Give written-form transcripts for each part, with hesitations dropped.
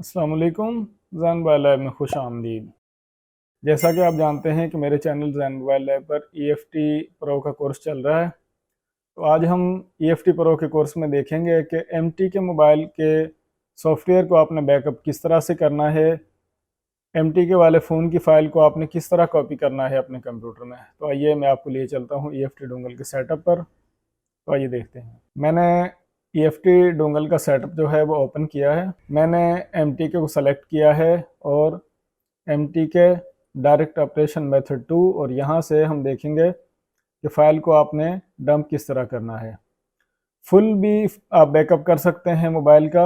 अस्सलाम वालेकुम। Jain mobile lab में खुश आमदीद। जैसा कि आप जानते हैं कि मेरे चैनल जैन मोबाइल लैब पर ईएफटी प्रो का कोर्स चल रहा है। तो आज हम ईएफटी प्रो के कोर्स में देखेंगे कि एमटी के मोबाइल के सॉफ्टवेयर को आपने बैकअप किस तरह से करना है, एमटी के वाले फ़ोन की फ़ाइल को आपने किस तरह कॉपी करना है अपने कंप्यूटर में। तो आइए मैं आपको लिए चलता हूँ ईएफटी डोंगल के सेटअप पर। तो आइए देखते हैं। मैंने ईएफटी डोंगल का सेटअप जो है वो ओपन किया है। मैंने एमटी के को सेलेक्ट किया है और एमटी के डायरेक्ट ऑपरेशन मेथड 2, और यहाँ से हम देखेंगे कि फ़ाइल को आपने डंप किस तरह करना है। फुल भी आप बैकअप कर सकते हैं मोबाइल का,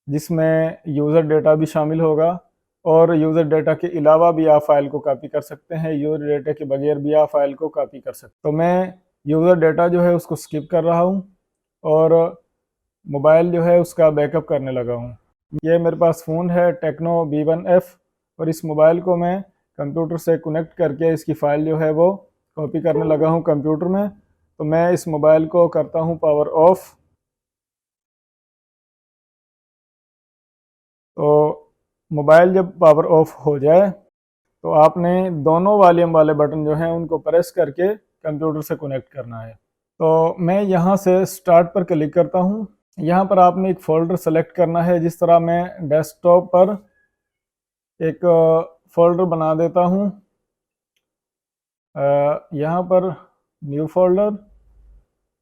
जिसमें यूज़र डेटा भी शामिल होगा, और यूज़र डेटा के अलावा भी आप फाइल को कॉपी कर सकते हैं। यूज़र डेटा के बगैर भी आप फाइल को कॉपी कर सकते हैं। तो मैं यूज़र डेटा जो है उसको स्किप कर रहा हूँ और मोबाइल जो है उसका बैकअप करने लगा हूँ। ये मेरे पास फ़ोन है टेक्नो B1F, और इस मोबाइल को मैं कंप्यूटर से कनेक्ट करके इसकी फ़ाइल जो है वो कॉपी करने लगा हूँ कंप्यूटर में। तो मैं इस मोबाइल को करता हूँ पावर ऑफ। तो मोबाइल जब पावर ऑफ हो जाए तो आपने दोनों वॉल्यूम वाले बटन जो हैं उनको प्रेस करके कंप्यूटर से कनेक्ट करना है। तो मैं यहाँ से स्टार्ट पर क्लिक करता हूँ। यहाँ पर आपने एक फ़ोल्डर सेलेक्ट करना है। जिस तरह मैं डेस्कटॉप पर एक फ़ोल्डर बना देता हूँ, यहाँ पर न्यू फोल्डर,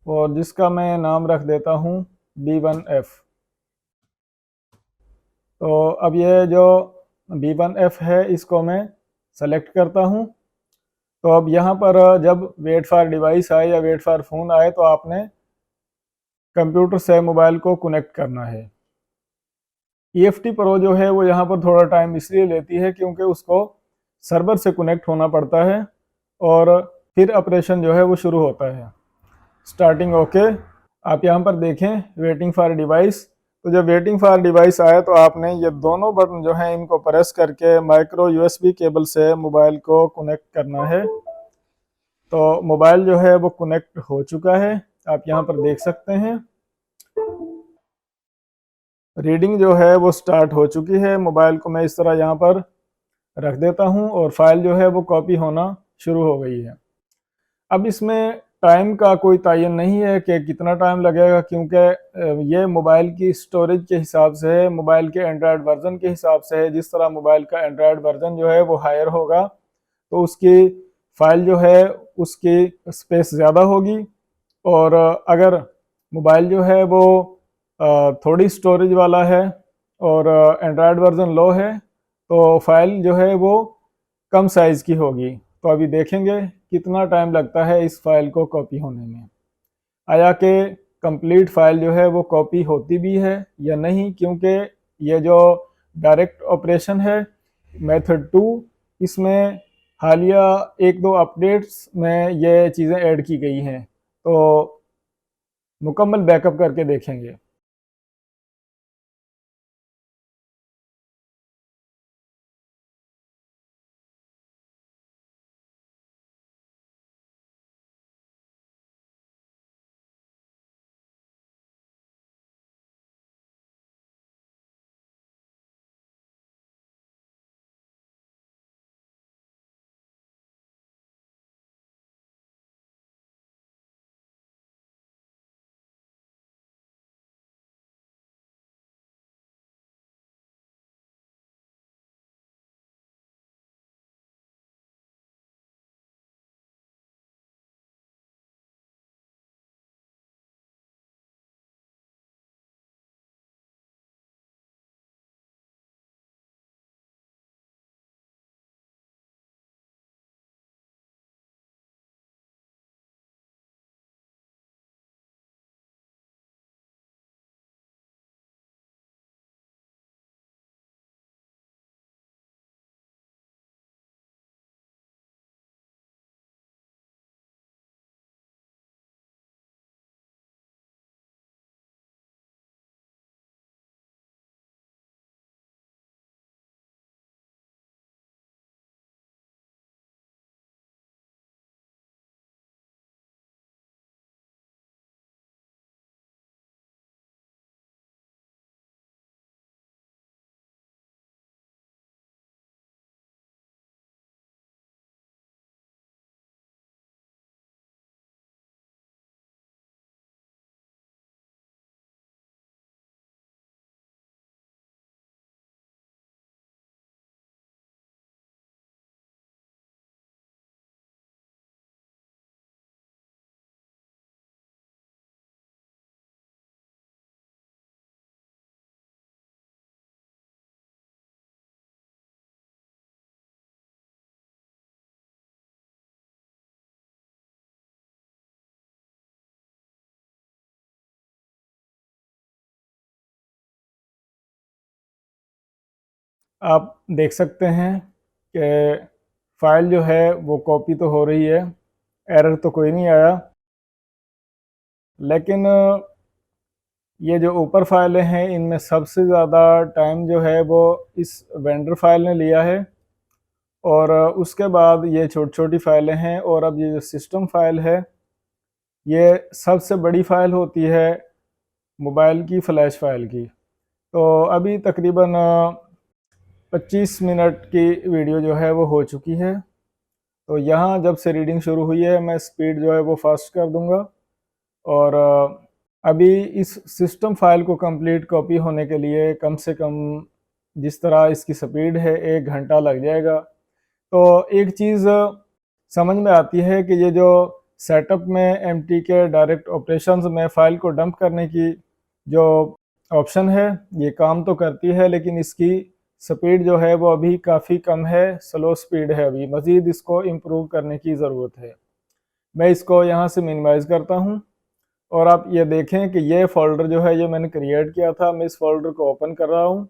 और जिसका मैं नाम रख देता हूँ B1F। तो अब ये जो B1F है इसको मैं सेलेक्ट करता हूँ। तो अब यहाँ पर जब वेट फॉर डिवाइस आए या वेट फॉर फ़ोन आए तो आपने कंप्यूटर से मोबाइल को कनेक्ट करना है। ईएफटी प्रो जो है वो यहाँ पर थोड़ा टाइम इसलिए लेती है क्योंकि उसको सर्वर से कनेक्ट होना पड़ता है और फिर ऑपरेशन जो है वो शुरू होता है। Starting okay. आप यहाँ पर देखें वेटिंग फॉर डिवाइस। तो जब वेटिंग फॉर डिवाइस आए तो आपने ये दोनों बटन जो हैं इनको प्रेस करके माइक्रो यूएसबी केबल से मोबाइल को कनेक्ट करना है। तो मोबाइल जो है वो कनेक्ट हो चुका है, आप यहाँ पर देख सकते हैं। रीडिंग जो है वो स्टार्ट हो चुकी है। मोबाइल को मैं इस तरह यहाँ पर रख देता हूँ और फाइल जो है वो कॉपी होना शुरू हो गई है। अब इसमें टाइम का कोई तयन नहीं है कि कितना टाइम लगेगा, क्योंकि ये मोबाइल की स्टोरेज के हिसाब से है, मोबाइल के एंड्रॉयड वर्जन के हिसाब से है। जिस तरह मोबाइल का एंड्रॉयड वर्जन जो है वो हायर होगा तो उसकी फाइल जो है उसकी स्पेस ज़्यादा होगी, और अगर मोबाइल जो है वो थोड़ी स्टोरेज वाला है और एंड्रॉयड वर्जन लो है तो फाइल जो है वो कम साइज़ की होगी। तो अभी देखेंगे कितना टाइम लगता है इस फाइल को कॉपी होने में। आया कि कंप्लीट फाइल जो है वो कॉपी होती भी है या नहीं, क्योंकि ये जो डायरेक्ट ऑपरेशन है मेथड 2, इसमें हालिया एक दो अपडेट्स में ये चीज़ें ऐड की गई हैं। तो मुकम्मल बैकअप करके देखेंगे। आप देख सकते हैं कि फाइल जो है वो कॉपी तो हो रही है, एरर तो कोई नहीं आया, लेकिन ये जो ऊपर फाइलें हैं इनमें सबसे ज़्यादा टाइम जो है वो इस वेंडर फाइल ने लिया है, और उसके बाद ये छोटी छोटी फाइलें हैं, और अब ये जो सिस्टम फाइल है ये सबसे बड़ी फाइल होती है मोबाइल की फ्लैश फाइल की। तो अभी तकरीबन 25 मिनट की वीडियो जो है वो हो चुकी है। तो यहाँ जब से रीडिंग शुरू हुई है मैं स्पीड जो है वो फास्ट कर दूंगा, और अभी इस सिस्टम फाइल को कंप्लीट कॉपी होने के लिए कम से कम जिस तरह इसकी स्पीड है 1 घंटा लग जाएगा। तो एक चीज़ समझ में आती है कि ये जो सेटअप में एमटी के डायरेक्ट ऑपरेशंस में फ़ाइल को डंप करने की जो ऑप्शन है ये काम तो करती है, लेकिन इसकी स्पीड जो है वो अभी काफ़ी कम है, स्लो स्पीड है, अभी मज़ीद इसको इम्प्रूव करने की ज़रूरत है। मैं इसको यहाँ से मिनिमाइज़ करता हूँ, और आप ये देखें कि ये फ़ोल्डर जो है ये मैंने क्रिएट किया था, मैं इस फोल्डर को ओपन कर रहा हूँ।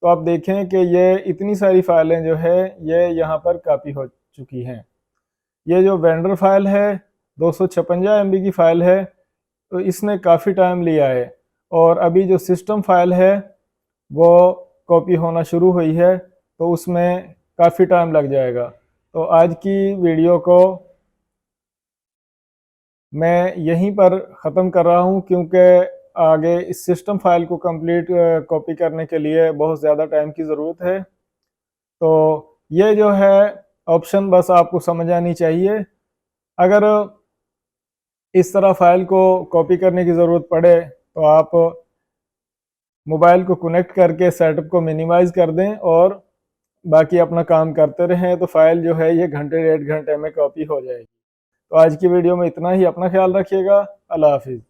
तो आप देखें कि ये इतनी सारी फाइलें जो है ये यहाँ पर कॉपी हो चुकी हैं। ये जो वेंडर फाइल है 256 MB की फ़ाइल है, तो इसने काफ़ी टाइम लिया है, और अभी जो सिस्टम फाइल है वो कॉपी होना शुरू हुई है, तो उसमें काफ़ी टाइम लग जाएगा। तो आज की वीडियो को मैं यहीं पर ख़त्म कर रहा हूँ, क्योंकि आगे इस सिस्टम फाइल को कंप्लीट कॉपी करने के लिए बहुत ज़्यादा टाइम की ज़रूरत है। तो ये जो है ऑप्शन बस आपको समझ आनी चाहिए। अगर इस तरह फाइल को कॉपी करने की ज़रूरत पड़े तो आप मोबाइल को कनेक्ट करके सेटअप को मिनिमाइज़ कर दें और बाकी अपना काम करते रहें, तो फाइल जो है ये घंटे 1.5 घंटे में कॉपी हो जाएगी। तो आज की वीडियो में इतना ही। अपना ख्याल रखिएगा। अल्लाह हाफिज़।